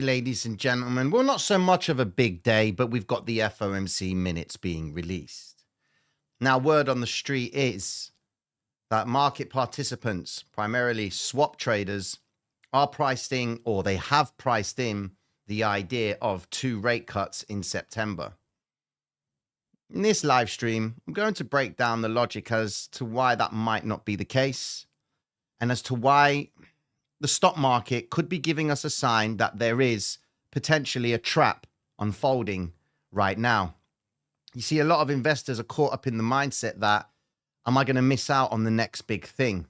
Ladies and gentlemen, well, not so much of a big day, but we've got the FOMC minutes being released. Now, word on the street is that market participants, primarily swap traders, are priced in, or they have priced in, the idea of 2 rate cuts in September. In this live stream, I'm going to break down the logic as to why that might not be the case, and as to why the stock market could be giving us a sign that there is potentially a trap unfolding right now. You see, a lot of investors are caught up in the mindset that, am I going to miss out on the next big thing?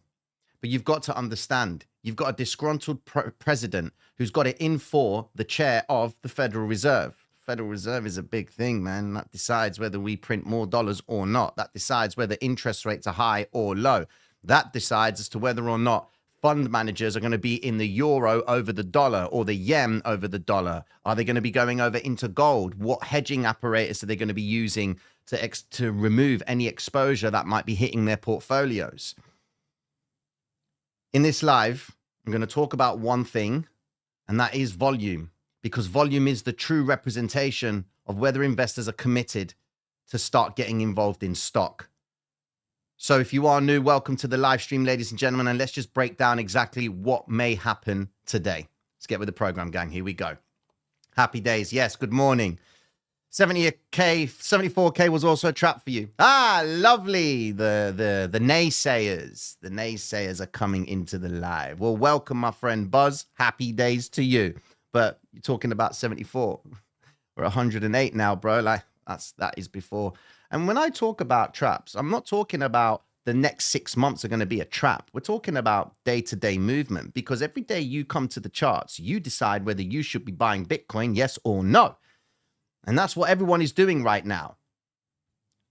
But you've got to understand, you've got a disgruntled president who's got it in for the chair of the Federal Reserve. Federal Reserve is a big thing, man. That decides whether we print more dollars or not. That decides whether interest rates are high or low. That decides as to whether or not fund managers are going to be in the euro over the dollar or the yen over the dollar. Are they going to be going over into gold? What hedging apparatus are they going to be using to remove any exposure that might be hitting their portfolios? In this live, I'm going to talk about one thing, and that is volume, because volume is the true representation of whether investors are committed to start getting involved in stock. So if you are new, welcome to the live stream, ladies and gentlemen, and let's just break down exactly what may happen today. Let's get with the program, gang. Here we go. Happy days. Yes, good morning. 70K, 74K was also a trap for you. Ah, lovely. The naysayers. The naysayers are coming into the live. Well, welcome, my friend Buzz. Happy days to you. But you're talking about 74. We're 108 now, bro. Like that is before. And when I talk about traps, I'm not talking about the next 6 months are going to be a trap. We're talking about day-to-day movement, because every day you come to the charts, you decide whether you should be buying Bitcoin, yes or no. And that's what everyone is doing right now.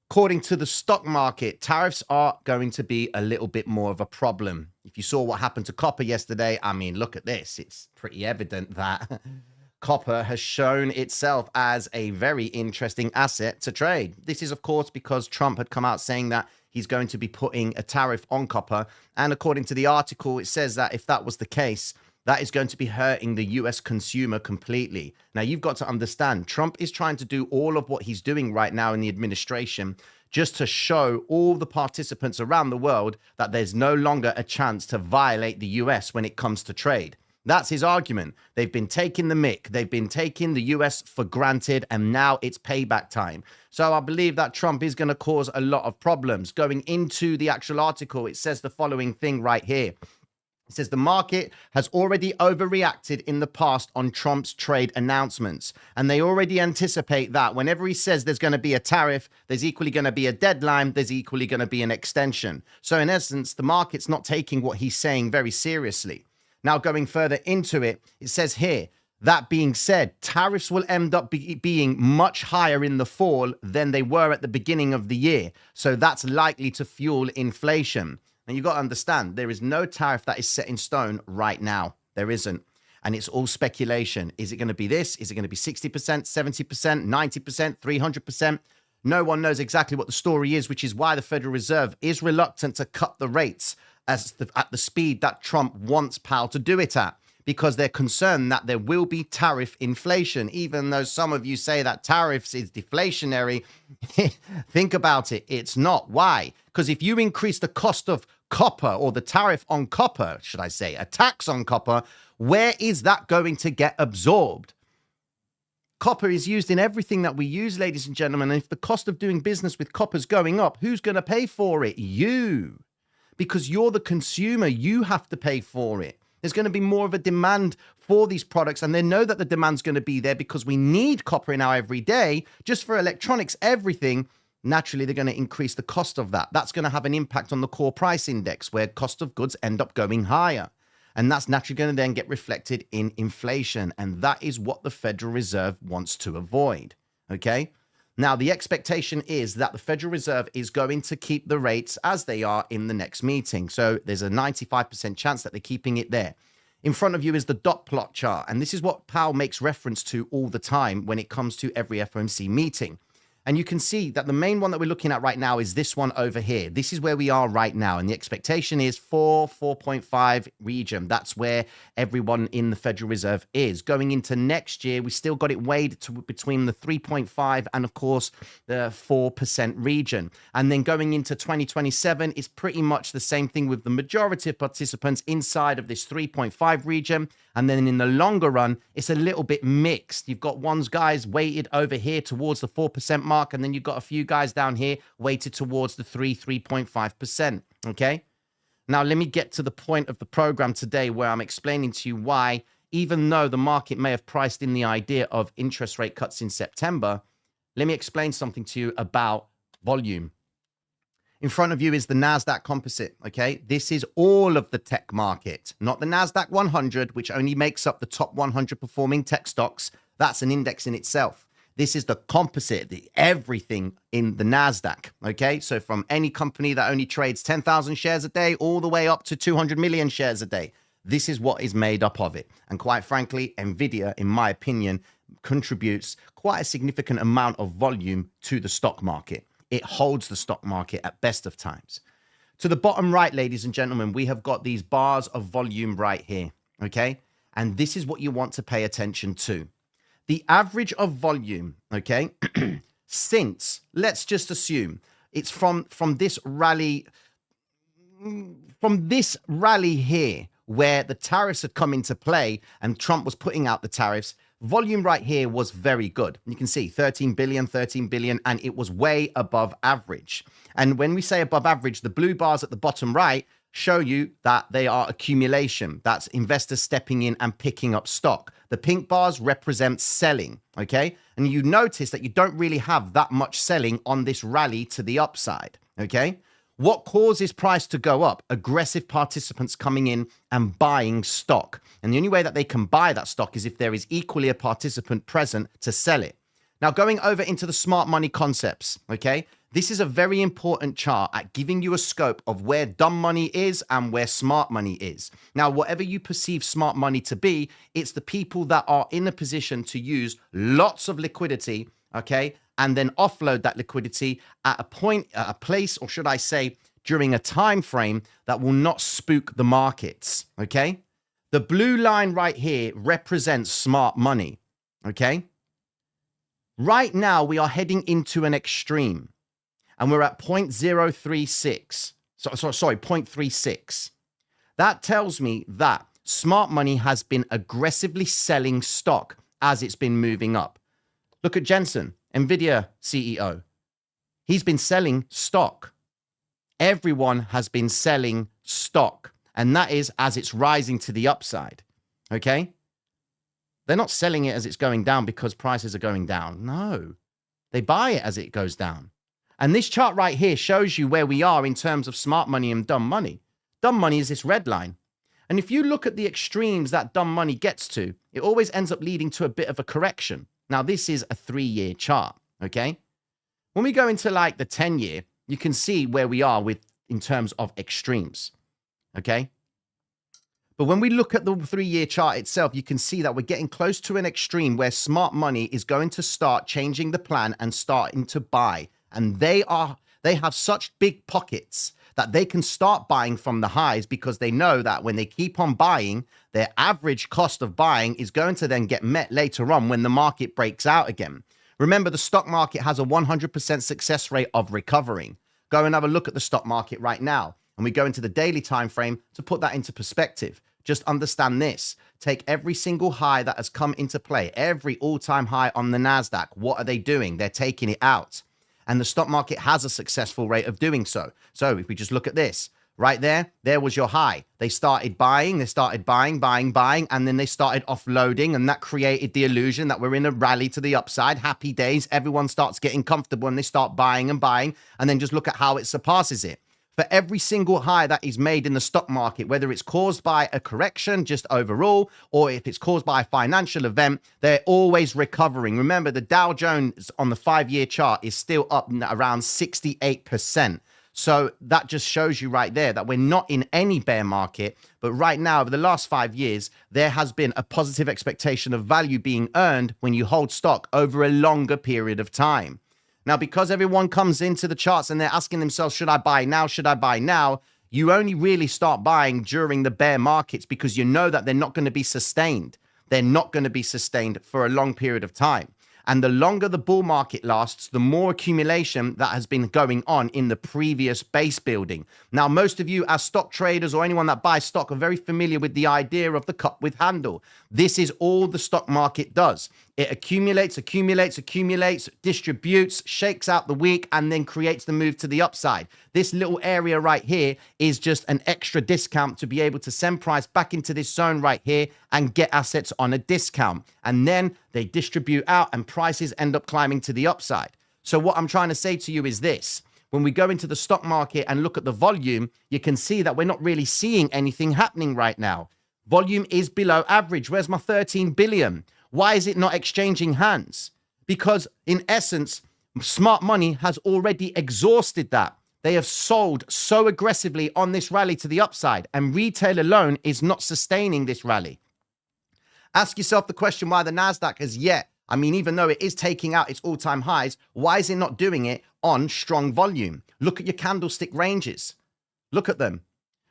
According to the stock market, tariffs are going to be a little bit more of a problem. If you saw what happened to copper yesterday, I mean, look at this. It's pretty evident that copper has shown itself as a very interesting asset to trade. This is, of course, because Trump had come out saying that he's going to be putting a tariff on copper. And according to the article, it says that if that was the case, that is going to be hurting the US consumer completely. Now, you've got to understand, Trump is trying to do all of what he's doing right now in the administration just to show all the participants around the world that there's no longer a chance to violate the US when it comes to trade. That's his argument. They've been taking the mick. They've been taking the US for granted, and now it's payback time. So I believe that Trump is going to cause a lot of problems. Going into the actual article, it says the following thing right here. It says the market has already overreacted in the past on Trump's trade announcements, and they already anticipate that whenever he says there's going to be a tariff, there's equally going to be a deadline, there's equally going to be an extension. So in essence, the market's not taking what he's saying very seriously. Now, going further into it, it says here, that being said, tariffs will end up being much higher in the fall than they were at the beginning of the year. So that's likely to fuel inflation. And you've got to understand, there is no tariff that is set in stone right now. There isn't. And it's all speculation. Is it going to be this? Is it going to be 60%, 70%, 90%, 300%? No one knows exactly what the story is, which is why the Federal Reserve is reluctant to cut the rates at the speed that Trump wants Powell to do it at, because they're concerned that there will be tariff inflation. Even though some of you say that tariffs is deflationary, think about it. It's not. Why? Because if you increase the cost of copper, or the tariff on copper, should I say, a tax on copper, where is that going to get absorbed? Copper is used in everything that we use, ladies and gentlemen. And if the cost of doing business with copper is going up, who's going to pay for it? You. Because you're the consumer, you have to pay for it. There's going to be more of a demand for these products, and they know that the demand's going to be there because we need copper in our everyday, just for electronics, everything. Naturally, they're going to increase the cost of that. That's going to have an impact on the core price index, where cost of goods end up going higher. And that's naturally going to then get reflected in inflation. And that is what the Federal Reserve wants to avoid. Okay? Now, the expectation is that the Federal Reserve is going to keep the rates as they are in the next meeting. So there's a 95% chance that they're keeping it there. In front of you is the dot plot chart. And this is what Powell makes reference to all the time when it comes to every FOMC meeting. And you can see that the main one that we're looking at right now is this one over here. This is where we are right now. And the expectation is 4.5 region. That's where everyone in the Federal Reserve is. Going into next year, we still got it weighed to between the 3.5 and, of course, the 4% region. And then going into 2027, it's pretty much the same thing with the majority of participants inside of this 3.5 region. And then in the longer run, it's a little bit mixed. You've got guys weighted over here towards the 4% mark, and then you've got a few guys down here weighted towards the 3.5%. Okay. Now, let me get to the point of the program today where I'm explaining to you why, even though the market may have priced in the idea of interest rate cuts in September, let me explain something to you about volume. In front of you is the NASDAQ composite, okay? This is all of the tech market, not the NASDAQ 100, which only makes up the top 100 performing tech stocks. That's an index in itself. This is the composite, the everything in the NASDAQ, okay? So from any company that only trades 10,000 shares a day all the way up to 200 million shares a day, this is what is made up of it. And quite frankly, NVIDIA, in my opinion, contributes quite a significant amount of volume to the stock market. It holds the stock market at best of times. To the bottom right, ladies and gentlemen, we have got these bars of volume right here, okay? And this is what you want to pay attention to. The average of volume, okay, since, let's just assume, it's from this rally here, where the tariffs had come into play and Trump was putting out the tariffs, volume right here was very good. You can see 13 billion, and it was way above average. And when we say above average, the blue bars at the bottom right show you that they are accumulation. That's investors stepping in and picking up stock. The pink bars represent selling, okay? And you notice that you don't really have that much selling on this rally to the upside, okay? What causes price to go up? Aggressive participants coming in and buying stock. And the only way that they can buy that stock is if there is equally a participant present to sell it. Now, going over into the smart money concepts, okay? This is a very important chart at giving you a scope of where dumb money is and where smart money is. Now, whatever you perceive smart money to be, it's the people that are in a position to use lots of liquidity, okay? And then offload that liquidity at a point, at a place, or should I say, during a time frame that will not spook the markets, okay? The blue line right here represents smart money, okay? Right now, we are heading into an extreme, and we're at 0.036. Sorry, 0.36. That tells me that smart money has been aggressively selling stock as it's been moving up. Look at Jensen, NVIDIA CEO. He's been selling stock. Everyone has been selling stock, and that is as it's rising to the upside, okay? They're not selling it as it's going down because prices are going down. No, they buy it as it goes down. And this chart right here shows you where we are in terms of smart money and dumb money. Dumb money is this red line. And if you look at the extremes that dumb money gets to, it always ends up leading to a bit of a correction. Now, this is a 3-year chart, okay? When we go into like the 10-year, you can see where we are in terms of extremes, okay? But when we look at the 3-year chart itself, you can see that we're getting close to an extreme where smart money is going to start changing the plan and starting to buy. And they have such big pockets that they can start buying from the highs because they know that when they keep on buying, their average cost of buying is going to then get met later on when the market breaks out again. Remember, the stock market has a 100% success rate of recovering. Go and have a look at the stock market right now. And we go into the daily time frame to put that into perspective. Just understand this. Take every single high that has come into play, every all-time high on the NASDAQ. What are they doing? They're taking it out. And the stock market has a successful rate of doing so. So if we just look at this, right there was your high. They started buying, buying, and then they started offloading, and that created the illusion that we're in a rally to the upside. Happy days. Everyone starts getting comfortable and they start buying, and then just look at how it surpasses it. For every single high that is made in the stock market, whether it's caused by a correction just overall, or if it's caused by a financial event, they're always recovering. Remember, the Dow Jones on the 5-year chart is still up around 68%. So that just shows you right there that we're not in any bear market. But right now, over the last 5 years, there has been a positive expectation of value being earned when you hold stock over a longer period of time. Now, because everyone comes into the charts and they're asking themselves, should I buy now? Should I buy now? You only really start buying during the bear markets because you know that they're not going to be sustained. They're not going to be sustained for a long period of time. And the longer the bull market lasts, the more accumulation that has been going on in the previous base building. Now, most of you as stock traders or anyone that buys stock are very familiar with the idea of the cup with handle. This is all the stock market does. It accumulates, distributes, shakes out the weak, and then creates the move to the upside. This little area right here is just an extra discount to be able to send price back into this zone right here and get assets on a discount. And then they distribute out and prices end up climbing to the upside. So what I'm trying to say to you is this. When we go into the stock market and look at the volume, you can see that we're not really seeing anything happening right now. Volume is below average. Where's my 13 billion? Why is it not exchanging hands? Because in essence, smart money has already exhausted that. They have sold so aggressively on this rally to the upside, and retail alone is not sustaining this rally. Ask yourself the question why the NASDAQ has yet, even though it is taking out its all-time highs, why is it not doing it on strong volume? Look at your candlestick ranges. Look at them.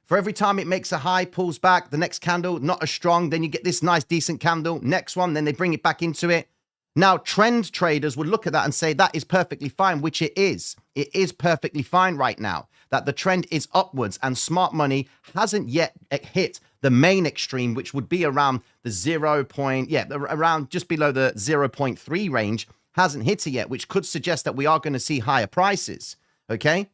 For every time it makes a high, pulls back, the next candle, not as strong, then you get this nice, decent candle. Next one, then they bring it back into it. Now, trend traders would look at that and say that is perfectly fine, which it is. It is perfectly fine right now, that the trend is upwards and smart money hasn't yet hit the main extreme, which would be around the around just below the 0.3 range, hasn't hit it yet, which could suggest that we are going to see higher prices, okay?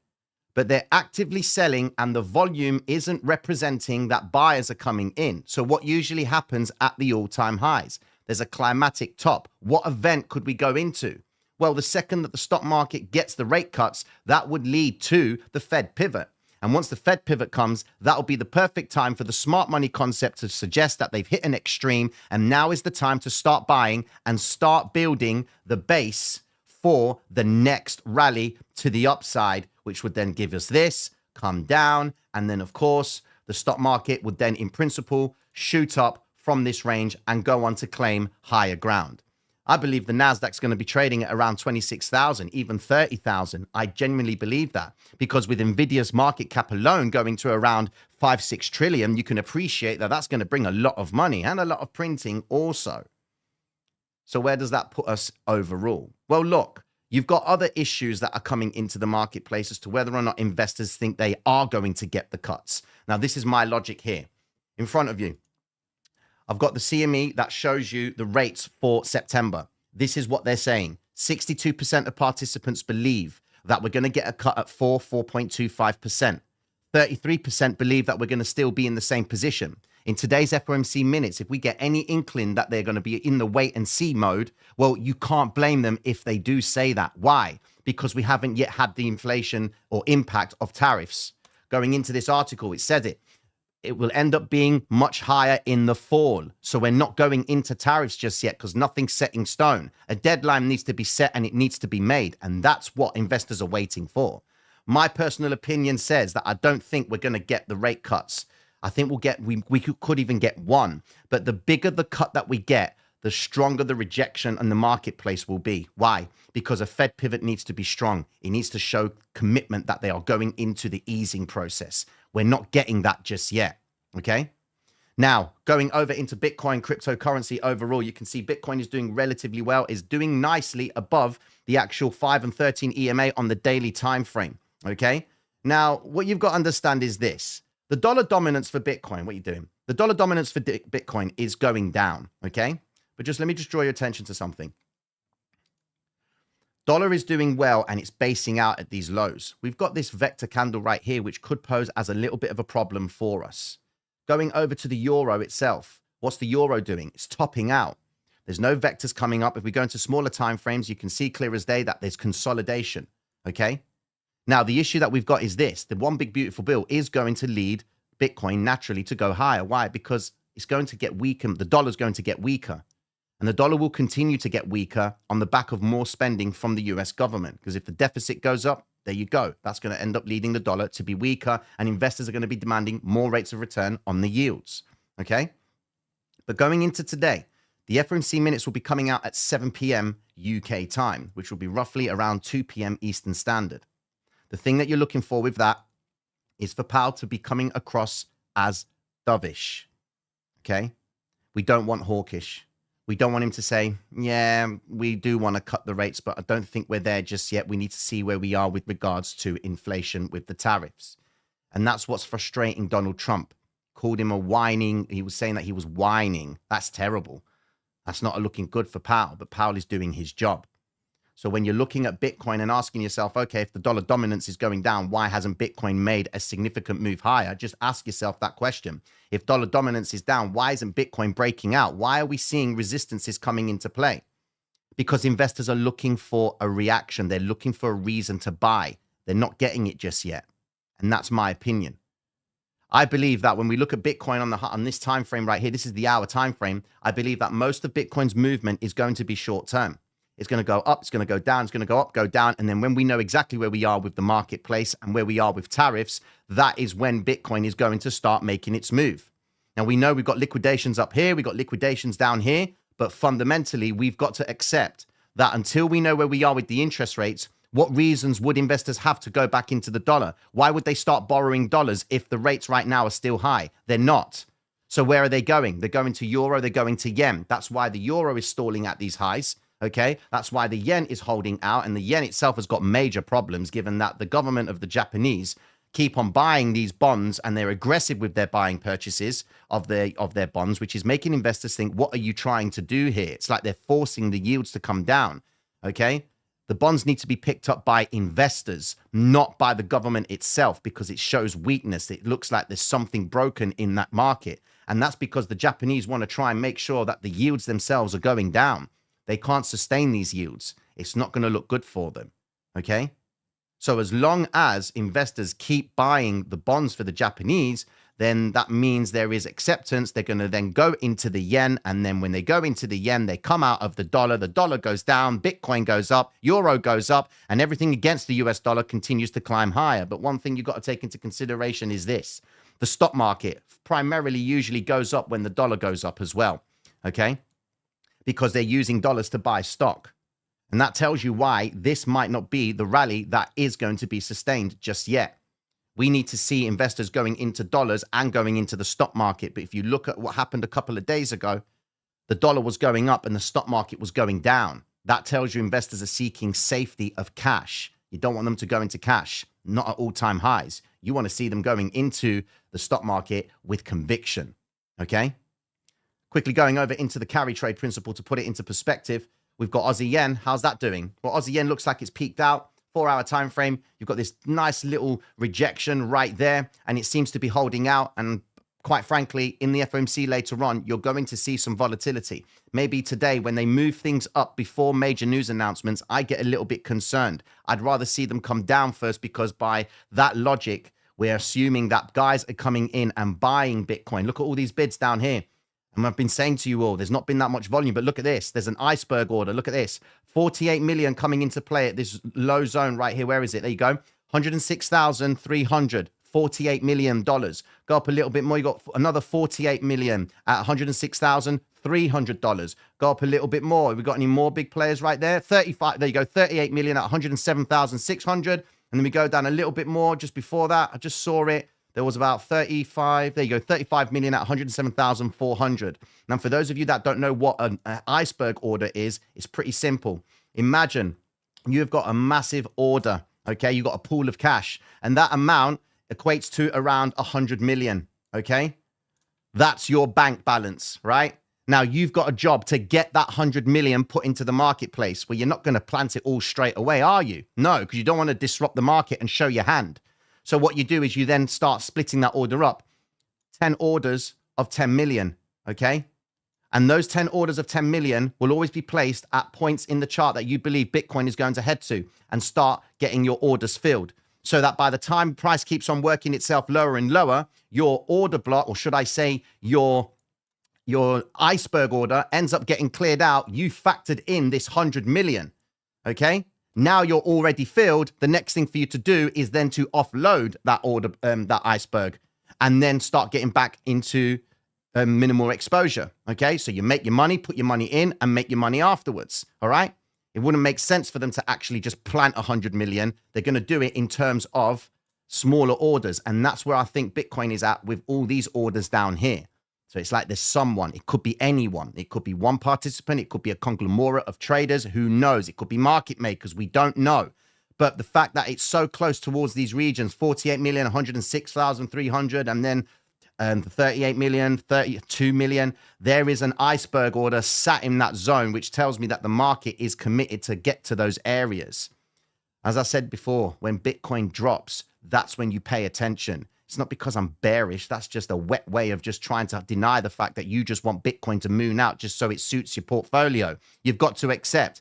But they're actively selling and the volume isn't representing that buyers are coming in. So what usually happens at the all-time highs? There's a climatic top. What event could we go into? Well, the second that the stock market gets the rate cuts, that would lead to the Fed pivot. And once the Fed pivot comes, that'll be the perfect time for the smart money concept to suggest that they've hit an extreme. And now is the time to start buying and start building the base for the next rally to the upside, which would then give us this, come down, and then, of course, the stock market would then, in principle, shoot up from this range and go on to claim higher ground. I believe the NASDAQ's going to be trading at around 26,000, even 30,000. I genuinely believe that because with NVIDIA's market cap alone going to around 5-6 trillion, you can appreciate that that's going to bring a lot of money and a lot of printing also. So where does that put us overall? Well, look, you've got other issues that are coming into the marketplace as to whether or not investors think they are going to get the cuts. Now, this is my logic here. In front of you, I've got the CME that shows you the rates for September. This is what they're saying. 62% of participants believe that we're going to get a cut at 4.25%. 33% believe that we're going to still be in the same position. In today's FOMC minutes, if we get any inkling that they're going to be in the wait and see mode, well, you can't blame them if they do say that. Why? Because we haven't yet had the inflation or impact of tariffs. Going into this article, it said it will end up being much higher in the fall. So we're not going into tariffs just yet because nothing's set in stone. A deadline needs to be set and it needs to be made. And that's what investors are waiting for. My personal opinion says that I don't think we're going to get the rate cuts. I think we could even get one. But the bigger the cut that we get, the stronger the rejection in the marketplace will be. Why? Because a Fed pivot needs to be strong. It needs to show commitment that they are going into the easing process. We're not getting that just yet, okay? Now, going over into Bitcoin, cryptocurrency overall, you can see Bitcoin is doing relatively well, is doing nicely above the actual 5 and 13 EMA on the daily time frame, okay? Now, what you've got to understand is this. The dollar dominance for Bitcoin, what are you doing? The dollar dominance for Bitcoin is going down, okay? But let me draw your attention to something. Dollar is doing well and it's basing out at these lows. We've got this vector candle right here, which could pose as a little bit of a problem for us. Going over to the euro itself, what's the euro doing? It's topping out. There's no vectors coming up. If we go into smaller time frames, you can see clear as day that there's consolidation, okay? Now, the issue that we've got is this. The one big beautiful bill is going to lead Bitcoin naturally to go higher. Why? Because it's going to get weaker. The dollar's going to get weaker. And the dollar will continue to get weaker on the back of more spending from the US government. Because if the deficit goes up, there you go. That's going to end up leading the dollar to be weaker. And investors are going to be demanding more rates of return on the yields. Okay? But going into today, The FOMC minutes will be coming out at 7 p.m. UK time, which will be roughly around 2 p.m. Eastern Standard. The thing that you're looking for with that is for Powell to be coming across as dovish. Okay? We don't want hawkish. We don't want him to say, yeah, we do want to cut the rates, but I don't think we're there just yet. We need to see where we are with regards to inflation with the tariffs. And that's what's frustrating Donald Trump. Called him a whining. He was saying that he was whining. That's terrible. That's not looking good for Powell, but Powell is doing his job. So when you're looking at Bitcoin and asking yourself, okay, if the dollar dominance is going down, why hasn't Bitcoin made a significant move higher? Just ask yourself that question. If dollar dominance is down, why isn't Bitcoin breaking out? Why are we seeing resistances coming into play? Because investors are looking for a reaction. They're looking for a reason to buy. They're not getting it just yet. And that's my opinion. I believe that when we look at Bitcoin on this time frame right here, this is the hour time frame, I believe that most of Bitcoin's movement is going to be short term. It's going to go up, it's going to go down, it's going to go up, go down. And then when we know exactly where we are with the marketplace and where we are with tariffs, that is when Bitcoin is going to start making its move. Now, we know we've got liquidations up here, we've got liquidations down here, but fundamentally, we've got to accept that until we know where we are with the interest rates, what reasons would investors have to go back into the dollar? Why would they start borrowing dollars if the rates right now are still high? They're not. So where are they going? They're going to euro, they're going to yen. That's why the euro is stalling at these highs. Okay, that's why the yen is holding out, and the yen itself has got major problems given that the government of the Japanese keep on buying these bonds and they're aggressive with their buying purchases of their bonds, which is making investors think, what are you trying to do here? It's like they're forcing the yields to come down. Okay, the bonds need to be picked up by investors, not by the government itself, because it shows weakness. It looks like there's something broken in that market, and that's because the Japanese want to try and make sure that the yields themselves are going down. They can't sustain these yields. It's not going to look good for them, okay? So as long as investors keep buying the bonds for the Japanese, then that means there is acceptance. They're going to then go into the yen, and then when they go into the yen, they come out of the dollar goes down, Bitcoin goes up, euro goes up, and everything against the US dollar continues to climb higher. But one thing you've got to take into consideration is this. The stock market primarily usually goes up when the dollar goes up as well, okay? Because they're using dollars to buy stock. And that tells you why this might not be the rally that is going to be sustained just yet. We need to see investors going into dollars and going into the stock market. But if you look at what happened a couple of days ago, the dollar was going up and the stock market was going down. That tells you investors are seeking safety of cash. You don't want them to go into cash, not at all-time highs. You want to see them going into the stock market with conviction, okay? Quickly going over into the carry trade principle to put it into perspective, we've got Aussie yen. How's that doing? Well, Aussie yen looks like it's peaked out. 4-hour time frame. You've got this nice little rejection right there, and it seems to be holding out. And quite frankly, in the FOMC later on, you're going to see some volatility. Maybe today, when they move things up before major news announcements, I get a little bit concerned. I'd rather see them come down first, because by that logic, we're assuming that guys are coming in and buying Bitcoin. Look at all these bids down here. And I've been saying to you all, there's not been that much volume, but look at this. There's an iceberg order. Look at this. 48 million coming into play at this low zone right here. Where is it? There you go. 106,300. $48 million. Go up a little bit more. You got another 48 million at $106,300. Go up a little bit more. Have we got any more big players right there? 35. There you go. 38 million at 107,600. And then we go down a little bit more just before that. I just saw it. There was about 35. There you go. 35 million at 107,400. Now, for those of you that don't know what an iceberg order is, it's pretty simple. Imagine you've got a massive order. Okay. You've got a pool of cash, and that amount equates to around 100 million. Okay. That's your bank balance, right? Now you've got a job to get that 100 million put into the marketplace. Well, you're not going to plant it all straight away, are you? No, because you don't want to disrupt the market and show your hand. So what you do is you then start splitting that order up. 10 orders of 10 million, okay? And those 10 orders of 10 million will always be placed at points in the chart that you believe Bitcoin is going to head to, and start getting your orders filled. So that by the time price keeps on working itself lower and lower, your order block, or should I say your iceberg order, ends up getting cleared out. You factored in this 100 million, okay? Now you're already filled. The next thing for you to do is then to offload that order, that iceberg, and then start getting back into minimal exposure. Okay, so you make your money, put your money in, and make your money afterwards. All right, it wouldn't make sense for them to actually just plant 100 million. They're going to do it in terms of smaller orders, and that's where I think Bitcoin is at with all these orders down here. So it's like there's someone, it could be anyone. It could be one participant. It could be a conglomerate of traders. Who knows? It could be market makers. We don't know. But the fact that it's so close towards these regions, 48 million, 106,300, and then 38 million, 32 million, there is an iceberg order sat in that zone, which tells me that the market is committed to get to those areas. As I said before, when Bitcoin drops, that's when you pay attention. It's not because I'm bearish. That's just a wet way of just trying to deny the fact that you just want Bitcoin to moon out just so it suits your portfolio. You've got to accept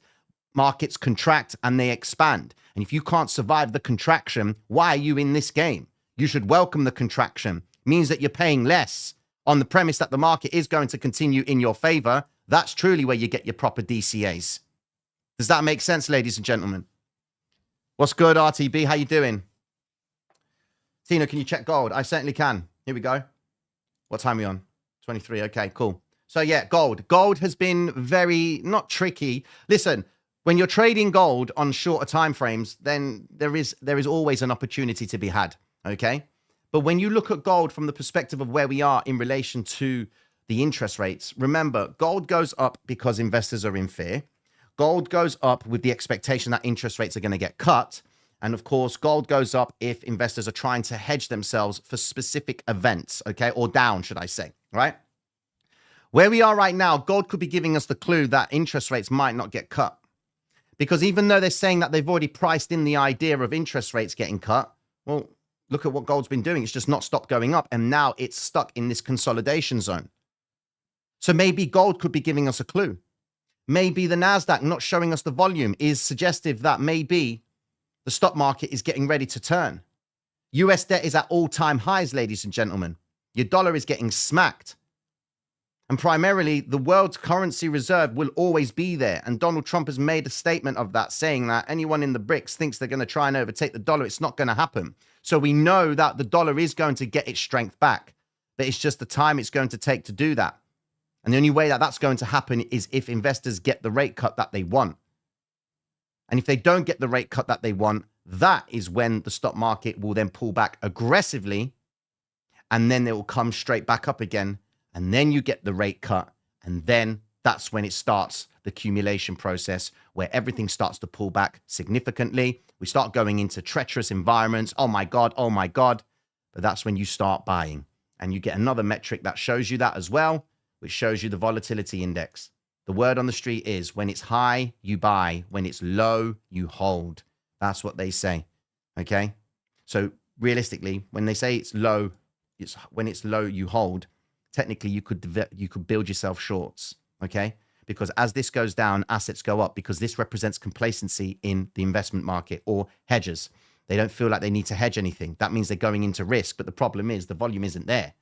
markets contract and they expand. And if you can't survive the contraction, why are you in this game? You should welcome the contraction. It means that you're paying less on the premise that the market is going to continue in your favor. That's truly where you get your proper DCAs. Does that make sense, ladies and gentlemen? What's good, RTB? How you doing? Tina, can you check gold? I certainly can. Here we go. What time are we on? 23. Okay, cool. So yeah, gold. Gold has been very, not tricky. Listen, when you're trading gold on shorter time frames, then there is always an opportunity to be had, okay? But when you look at gold from the perspective of where we are in relation to the interest rates, remember, gold goes up because investors are in fear. Gold goes up with the expectation that interest rates are going to get cut. And of course, gold goes up if investors are trying to hedge themselves for specific events, okay? Or down, should I say, right? Where we are right now, gold could be giving us the clue that interest rates might not get cut. Because even though they're saying that they've already priced in the idea of interest rates getting cut, well, look at what gold's been doing. It's just not stopped going up. And now it's stuck in this consolidation zone. So maybe gold could be giving us a clue. Maybe the NASDAQ not showing us the volume is suggestive that maybe the stock market is getting ready to turn. US debt is at all-time highs, ladies and gentlemen. Your dollar is getting smacked. And primarily, the world's currency reserve will always be there. And Donald Trump has made a statement of that, saying that anyone in the BRICS thinks they're going to try and overtake the dollar. It's not going to happen. So we know that the dollar is going to get its strength back. But it's just the time it's going to take to do that. And the only way that that's going to happen is if investors get the rate cut that they want. And if they don't get the rate cut that they want, that is when the stock market will then pull back aggressively. And then it will come straight back up again. And then you get the rate cut. And then that's when it starts the accumulation process where everything starts to pull back significantly. We start going into treacherous environments. Oh my God, oh my God. But that's when you start buying. And you get another metric that shows you that as well, which shows you the volatility index. The word on the street is when it's high, you buy. When it's low, you hold. That's what they say. Okay. So realistically, when they say it's low, when it's low, you hold. Technically, you could build yourself shorts. Okay. Because as this goes down, assets go up because this represents complacency in the investment market or hedgers. They don't feel like they need to hedge anything. That means they're going into risk. But the problem is the volume isn't there.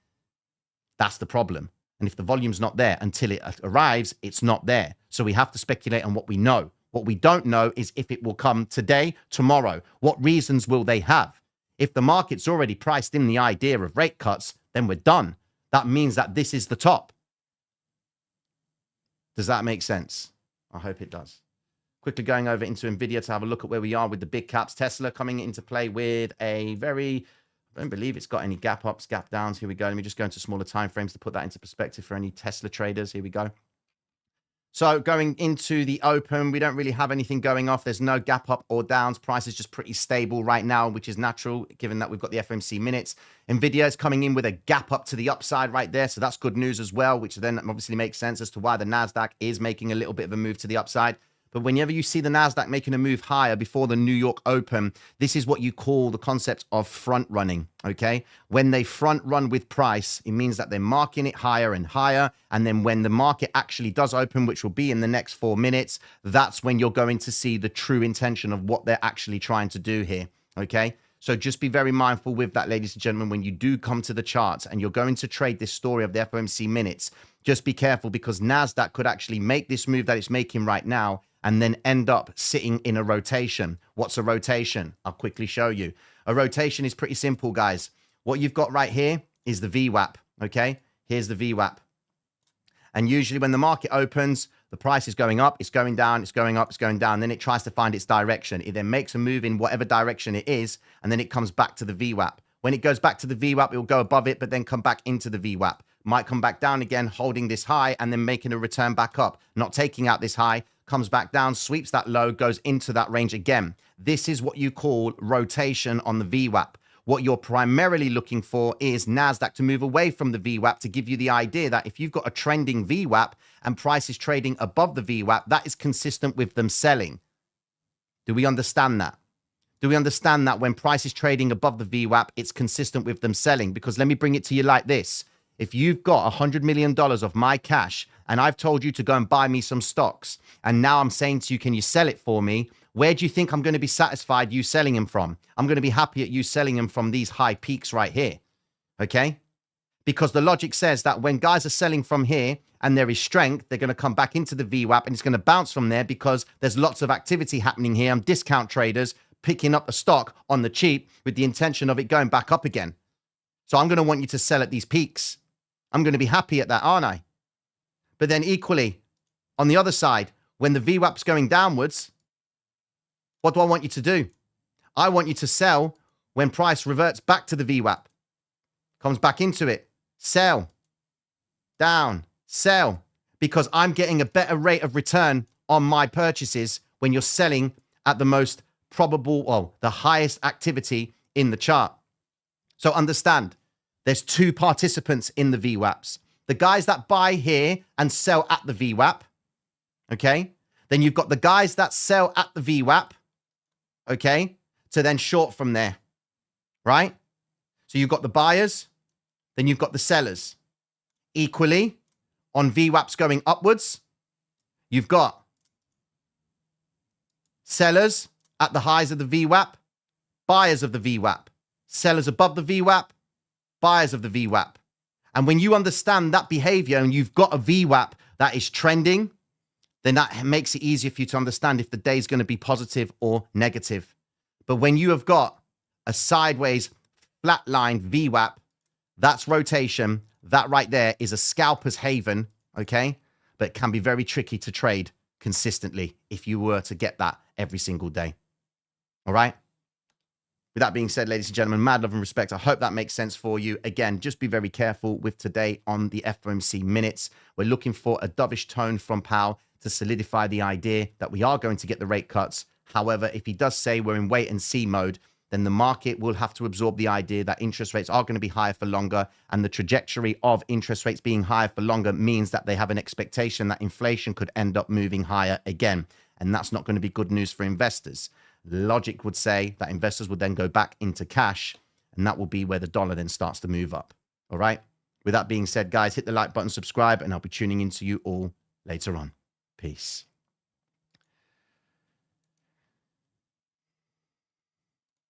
That's the problem. And if the volume's not there until it arrives, it's not there. So we have to speculate on what we know. What we don't know is if it will come today, tomorrow. What reasons will they have? If the market's already priced in the idea of rate cuts, then we're done. That means that this is the top. Does that make sense? I hope it does. Quickly going over into NVIDIA to have a look at where we are with the big caps. Tesla coming into play with a very... I don't believe it's got any gap ups, gap downs. Here we go. Let me just go into smaller time frames to put that into perspective for any Tesla traders. Here we go. So going into the open, we don't really have anything going off. There's no gap up or downs. Price is just pretty stable right now, which is natural given that we've got the FOMC minutes. NVIDIA is coming in with a gap up to the upside right there. So that's good news as well, which then obviously makes sense as to why the NASDAQ is making a little bit of a move to the upside. But whenever you see the NASDAQ making a move higher before the New York Open, this is what you call the concept of front running, okay? When they front run with price, it means that they're marking it higher and higher. And then when the market actually does open, which will be in the next 4 minutes, that's when you're going to see the true intention of what they're actually trying to do here, okay? So just be very mindful with that, ladies and gentlemen, when you do come to the charts and you're going to trade this story of the FOMC minutes, just be careful because NASDAQ could actually make this move that it's making right now and then end up sitting in a rotation. What's a rotation? I'll quickly show you. A rotation is pretty simple, guys. What you've got right here is the VWAP, okay? Here's the VWAP. And usually when the market opens, the price is going up, it's going down, it's going up, it's going down. Then it tries to find its direction. It then makes a move in whatever direction it is, and then it comes back to the VWAP. When it goes back to the VWAP, it will go above it, but then come back into the VWAP. Might come back down again, holding this high, and then making a return back up. Not taking out this high, comes back down, sweeps that low, goes into that range again. This is what you call rotation on the VWAP. What you're primarily looking for is NASDAQ to move away from the VWAP to give you the idea that if you've got a trending VWAP and price is trading above the VWAP, that is consistent with them selling. Do we understand that? Do we understand that when price is trading above the VWAP, it's consistent with them selling? Because let me bring it to you like this. If you've got $100 million of my cash and I've told you to go and buy me some stocks, and now I'm saying to you, can you sell it for me? Where do you think I'm going to be satisfied you selling them from? I'm going to be happy at you selling them from these high peaks right here. Okay? Because the logic says that when guys are selling from here and there is strength, they're going to come back into the VWAP and it's going to bounce from there because there's lots of activity happening here. I'm discount traders picking up a stock on the cheap with the intention of it going back up again. So I'm going to want you to sell at these peaks. I'm going to be happy at that, aren't I? But then equally, on the other side, when the VWAP's going downwards, what do I want you to do? I want you to sell when price reverts back to the VWAP. Comes back into it. Sell. Down. Sell. Because I'm getting a better rate of return on my purchases when you're selling at the most probable, well, the highest activity in the chart. So understand, there's two participants in the VWAPs. The guys that buy here and sell at the VWAP. Okay? Then you've got the guys that sell at the VWAP. Okay, to then short from there, right? So you've got the buyers, then you've got the sellers. Equally, on VWAPs going upwards, you've got sellers at the highs of the VWAP, buyers of the VWAP, sellers above the VWAP, buyers of the VWAP. And when you understand that behavior and you've got a VWAP that is trending, then that makes it easier for you to understand if the day is going to be positive or negative. But when you have got a sideways flatline VWAP, that's rotation. That right there is a scalper's haven, okay? But it can be very tricky to trade consistently if you were to get that every single day. All right? With that being said, ladies and gentlemen, mad love and respect. I hope that makes sense for you. Again, just be very careful with today on the FOMC minutes. We're looking for a dovish tone from Powell to solidify the idea that we are going to get the rate cuts. However, if he does say we're in wait and see mode, then the market will have to absorb the idea that interest rates are going to be higher for longer. And the trajectory of interest rates being higher for longer means that they have an expectation that inflation could end up moving higher again. And that's not going to be good news for investors. Logic would say that investors would then go back into cash, and that will be where the dollar then starts to move up. All right. With that being said, guys, hit the like button, subscribe, and I'll be tuning into you all later on. Peace.